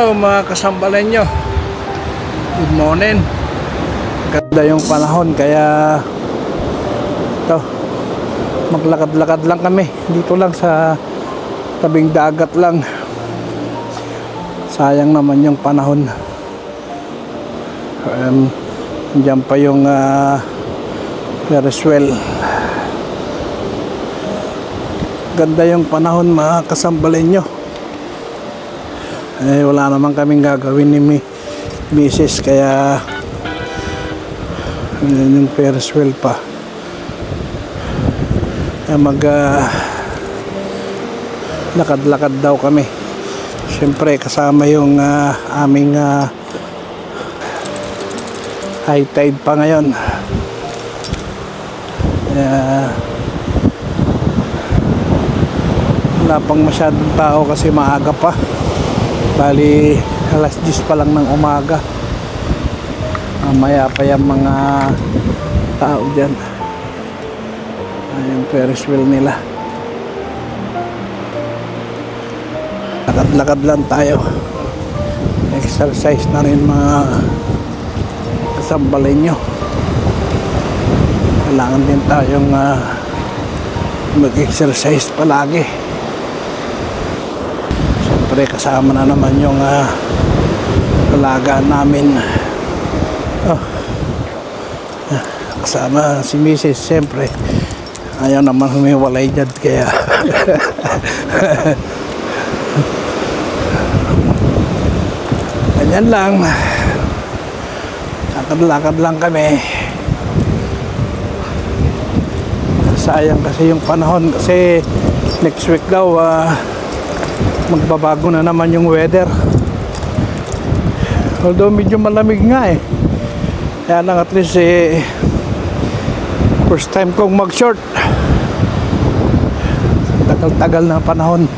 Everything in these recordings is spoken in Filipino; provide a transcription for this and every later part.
Hello mga kasambalan nyo, good morning. Ganda yung panahon kaya ito, maglakad-lakad lang kami dito lang sa tabing dagat lang. Sayang naman yung panahon. Diyan pa yung Ferris wheel. Ganda yung panahon mga kasambalan nyo. Wala naman kaming gagawin ni Mrs. kaya yung Ferris wheel pa. Lakad-lakad daw kami. Siyempre kasama yung aming high tide pa ngayon. Wala pang masyadong tao kasi maaga pa. Bali alas 10 pa lang ng umaga. Mamaya pa yung mga tao dyan. Yung Ferris wheel nila. Lakad-lakad lang tayo. Exercise na rin mga kasambalin nyo. Kailangan din tayong mag-exercise palagi. Siyempre kasama na naman yung alagaan namin. Kasama si Mrs. Siyempre ayaw naman humiwalay dyan kaya ganyan lang, lakad-lakad lang kami. Sayang kasi yung panahon kasi next week daw magbabago na naman yung weather, although medyo malamig nga kaya lang at least first time kong mag short. Tagal-tagal na panahon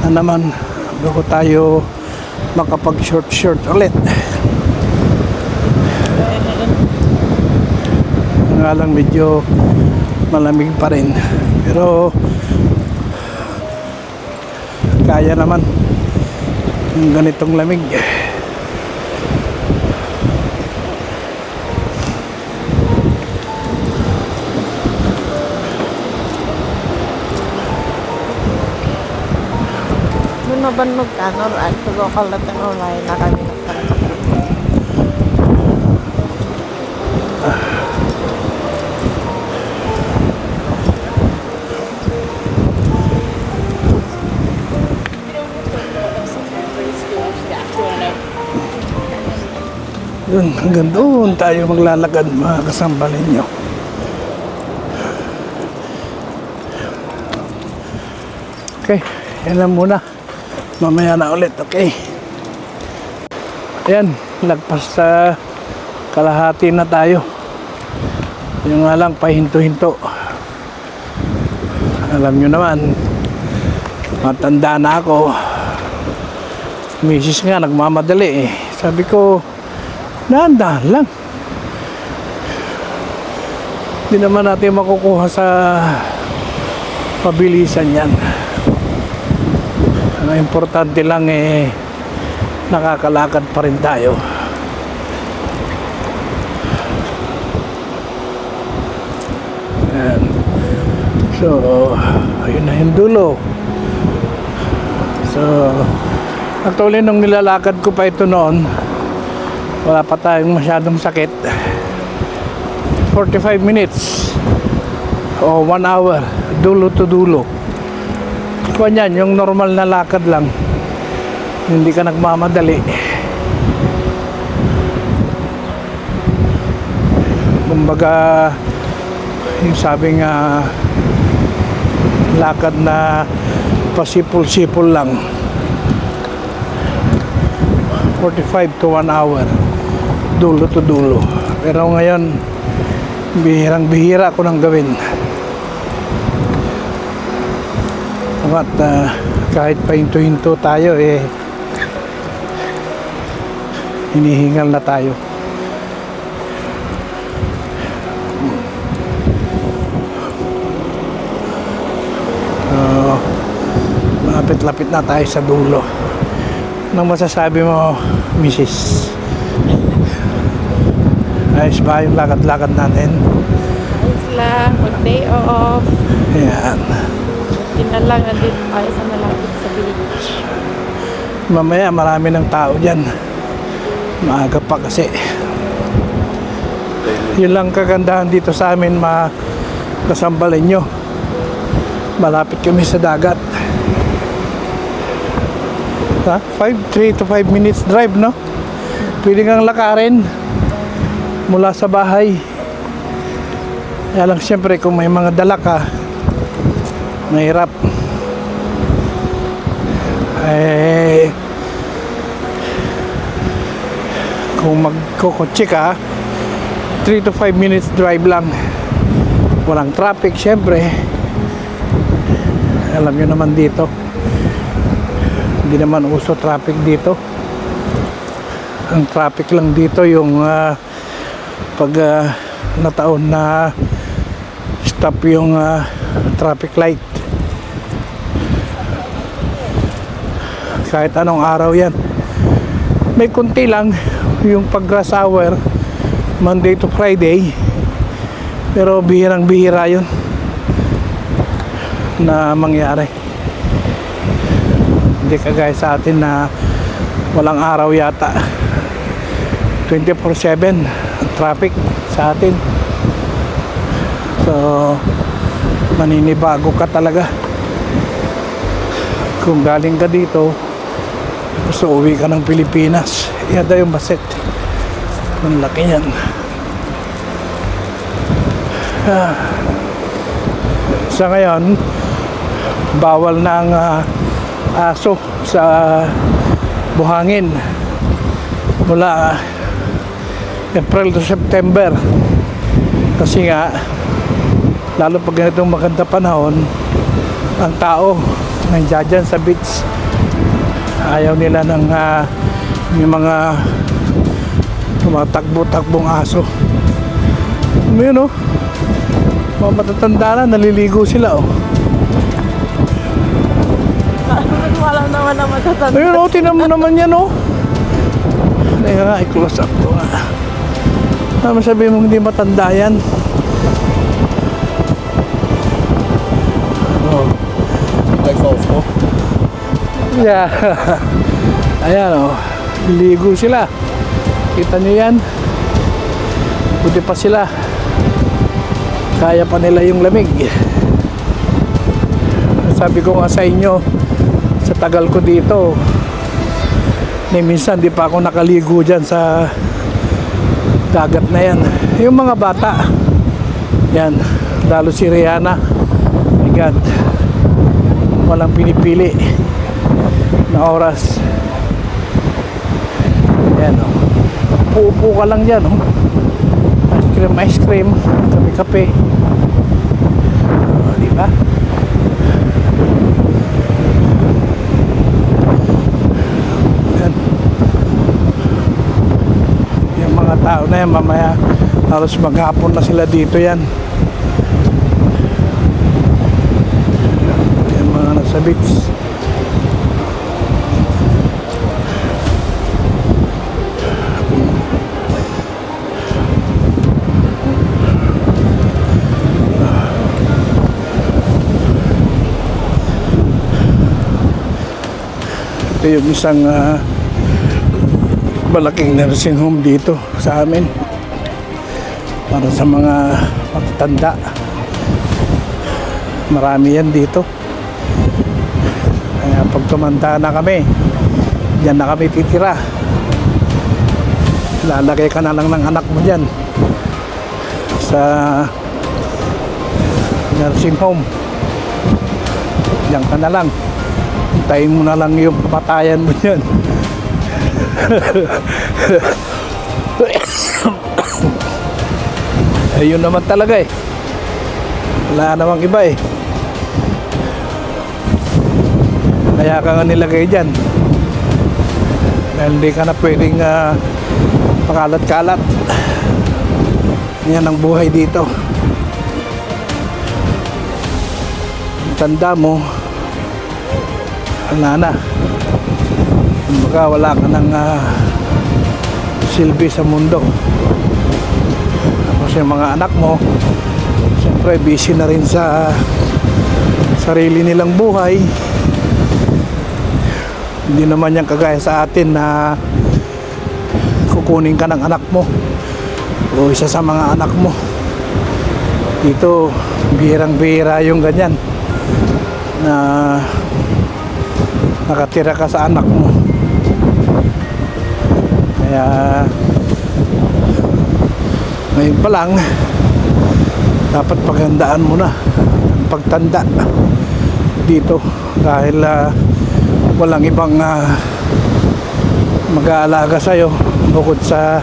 na naman bago tayo makapag short ulit. Nga lang medyo malamig pa rin pero kaya naman yung ganitong lamig. Ban magkano at tulokalat ang online na kami Doon, hanggang doon tayo maglalakad mga kasambalin nyo. Okay, yan lang muna. Mamaya na ulit, okay? Ayan, lagpas sa kalahati na tayo. Yung nga lang, pahinto-hinto. Alam nyo naman, matanda na ako. Misis nga, nagmamadali Sabi ko, dahan-dahan lang. Hindi naman natin makukuha sa pabilisan yan. Ang importante lang nakakalakad pa rin tayo. Ayan. So, ayun na yung dulo. So, actually nung nilalakad ko pa ito noon, wala pa tayong masyadong sakit. 45 minutes o 1 hour dulo to dulo. Yan, yung normal na lakad lang, hindi ka nagmamadali. Kumbaga yung sabing lakad na pasipul-sipul lang, 45 to 1 hour dulo to dulo. Pero ngayon bihirang-bihira ko nang gawin. At kahit pahinto-hinto tayo hinihingal na tayo. Lapit-lapit na tayo sa dulo. Anong masasabi mo, Mrs.? Ayos ba yung lakad-lakad natin? Ayos lang, mag-day off. Ayan. Hindi na lang, andito tayo sa malapit sa beach. Mamaya marami ng tao dyan. Maaga pa kasi. Yun lang kagandahan dito sa amin, kasambalin nyo. Malapit kami sa dagat. Ha? 3 to 5 minutes drive, no? Pwede kang lakarin mula sa bahay. Kaya lang siyempre kung may mga dala ka, mahirap. Kung magkukotse ka, 3 to 5 minutes drive lang. Walang traffic siyempre. Alam nyo naman dito, hindi naman uso traffic dito. Ang traffic lang dito yung pag nataon na stop yung traffic light. Kahit anong araw yan. May kunti lang yung pag rush hour, Monday to Friday, pero bihirang bihira yun na mangyari. Hindi kagaya sa atin na walang araw yata, 24/7 traffic sa atin. So maninibago ka talaga kung galing ka dito, gusto uwi ka ng Pilipinas. Yada yung Baset, ang laki yan. Sa ngayon bawal na ang aso sa buhangin mula April to September, kasi nga lalo pag ganitong maganda panahon, ang tao nandiyan dyan sa beach, ayaw nila ng yung mga tumatakbo-takbong aso. Yun oh, mga matatanda na, naliligo sila oh. Wala naman na matatanda. Ayun oh, tinan mo naman yan oh. Teka nga, i-close up ko nga. Ano sabihin mo hindi matanda yan? Oh. Oh. Yeah. Ayan oh, ligo sila. Kita nyo yan? Buti pa sila, kaya pa nila yung lamig. Sabi ko nga sa inyo, sa tagal ko dito, minsan di pa ako nakaligo dyan sa dagat na yan. Yung mga bata yan, lalo si Rihanna, my God, walang pinipili na oras. Yan o, upo ka lang dyan o, ice cream, kape, o, diba? Yan. Yung mga tao na yan, mamaya halos maghapon na sila dito yan. Yung mga nasa beach. Ito yung isang malaking nursing home dito sa amin para sa mga matatanda. Marami yan dito, kaya pag tumanda na kami, diyan na kami titira. Lalagay ka na lang ng anak mo dyan sa nursing home, diyan ka na lang, hintayin mo na lang yung kamatayan mo dyan. Ayun naman talaga eh, wala namang iba eh, kaya ka nga nilagay dyan dahil hindi ka na pwedeng pakalat-kalat. Yan ang buhay dito. Tanda mo, wala na, baka wala ka ng silbi sa mundo. Tapos yung mga anak mo siyempre busy na rin sa sarili nilang buhay. Hindi naman yan kagaya sa atin na kukunin ka ng anak mo o isa sa mga anak mo. Dito bihirang-bihira yung ganyan na nakatira ka sa anak mo. Kaya ngayon pa lang dapat paghandaan mo na ang pagtanda dito dahil walang ibang mag-aalaga sa'yo bukod sa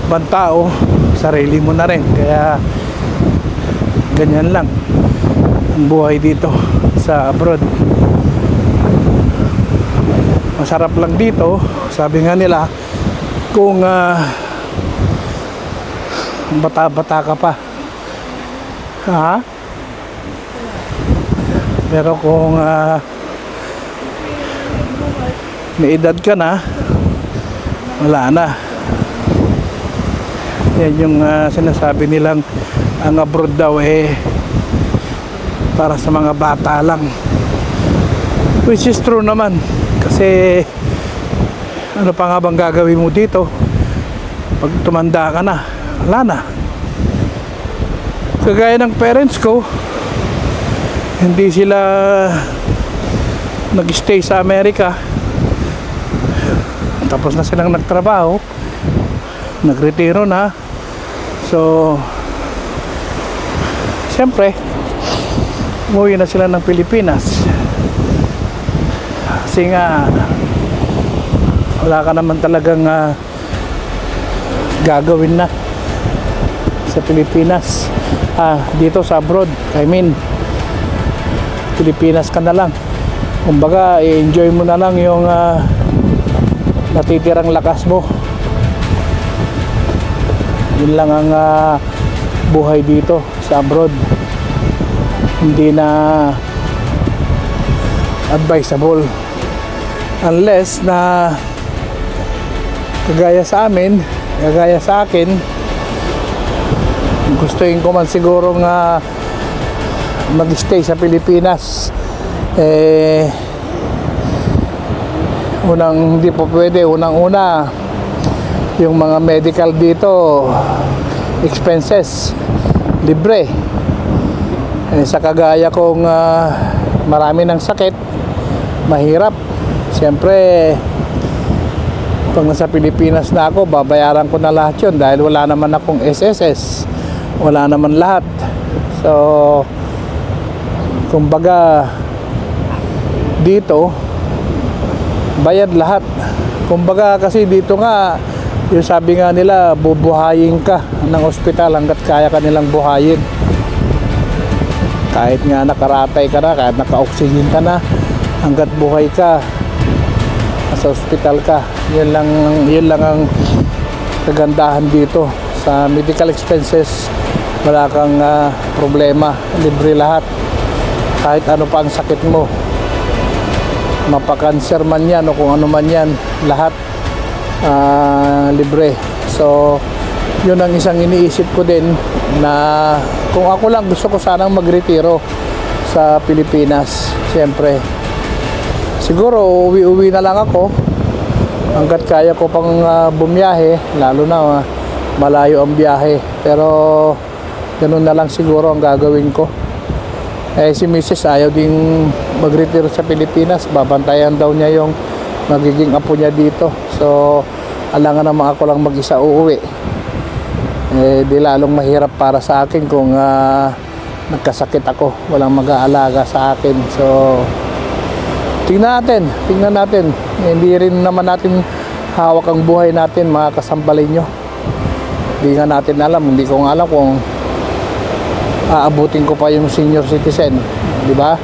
ibang tao, sarili mo na rin. Kaya ganyan lang ang buhay dito sa abroad. Masarap lang dito, sabi nga nila, kung bata-bata ka pa. Ha? Pero kung may edad ka na, wala na. Yan yung sinasabi nilang ang abroad daw para sa mga bata lang, which is true naman. Kasi ano pa nga bang gagawin mo dito pag tumanda ka na? Wala na. Kagaya ng parents ko, hindi sila nag-stay sa Amerika, tapos na silang nagtrabaho, nagretiro na. So siyempre umuwi na sila ng Pilipinas kasi nga wala ka naman talagang gagawin na sa Pilipinas, dito sa abroad. I mean, Pilipinas ka na lang. Kumbaga, i-enjoy mo na lang yung natitirang lakas mo. Yun lang ang buhay dito sa abroad. Hindi na advisable unless na kagaya sa amin, kagaya sa akin, gustuin ko man siguro nga mag-stay sa Pilipinas. Hindi po pwede. Unang-una, yung mga medical dito, expenses libre. Sa kagaya kong marami ng sakit, mahirap. Siyempre, pag nasa Pilipinas na ako, babayaran ko na lahat yun dahil wala naman akong SSS, wala naman lahat. So kumbaga dito bayad lahat. Kumbaga kasi dito nga, yung sabi nga nila, bubuhayin ka ng ospital hanggat kaya ka nilang buhayin. Kahit nga nakaratay ka na, kahit naka-oxygen ka na, hanggat buhay ka, sa ospital ka. Yun lang ang kagandahan dito. Sa medical expenses, wala kang problema, libre lahat. Kahit ano pa ang sakit mo, mapakanser man yan o kung ano man yan, lahat libre. So yun ang isang iniisip ko din, na kung ako lang, gusto ko sanang magretiro sa Pilipinas. Siyempre siguro uwi na lang ako hanggat kaya ko pang bumiyahe, lalo na malayo ang biyahe. Pero ganun na lang siguro ang gagawin ko. Si Mrs. ayaw ding magretiro sa Pilipinas, babantayan daw niya yung magiging apo niya dito. So alangan naman ako lang mag-isa uuwi. Di lalong mahirap para sa akin kung nagkasakit ako, walang mag-aalaga sa akin. So tingnan natin. Hindi rin naman natin hawak ang buhay natin, mga kasambalin nyo. Hindi nga natin alam, hindi ko nga alam kung aabutin ko pa yung senior citizen, di ba?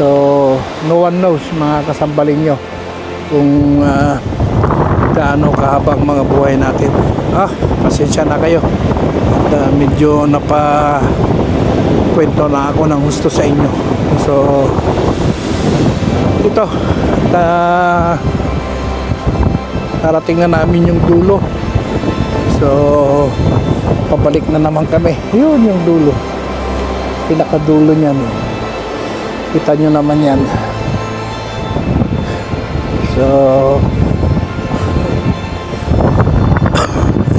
So no one knows, mga kasambalin nyo, kung gaano kahabang mga buhay natin. Pasensya na kayo at medyo kwento na ako ng gusto sa inyo. So ito, narating na namin yung dulo. So pabalik na naman kami. Yun yung dulo, pinakadulo niyan. Kita nyo naman yan. So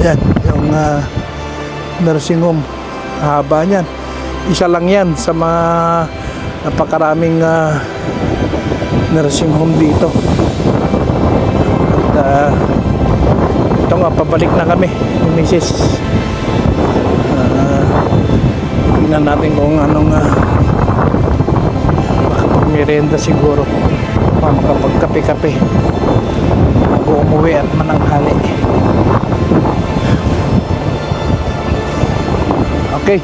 yan yung nursing home. Haba niyan, isa lang yan sa mga napakaraming nursing home dito. At ito nga, pabalik na kami ni Mrs. Tingnan natin kung anong makapag-merienda siguro, makapagkape-kape bago umuwi at mananghali. Okay,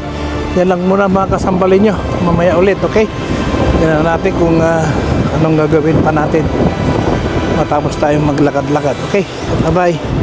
yan lang muna mga kasambalin nyo. Mamaya ulit, okay? Yan na natin kung anong gagawin pa natin matapos tayong maglakad-lakad. Okay, bye-bye.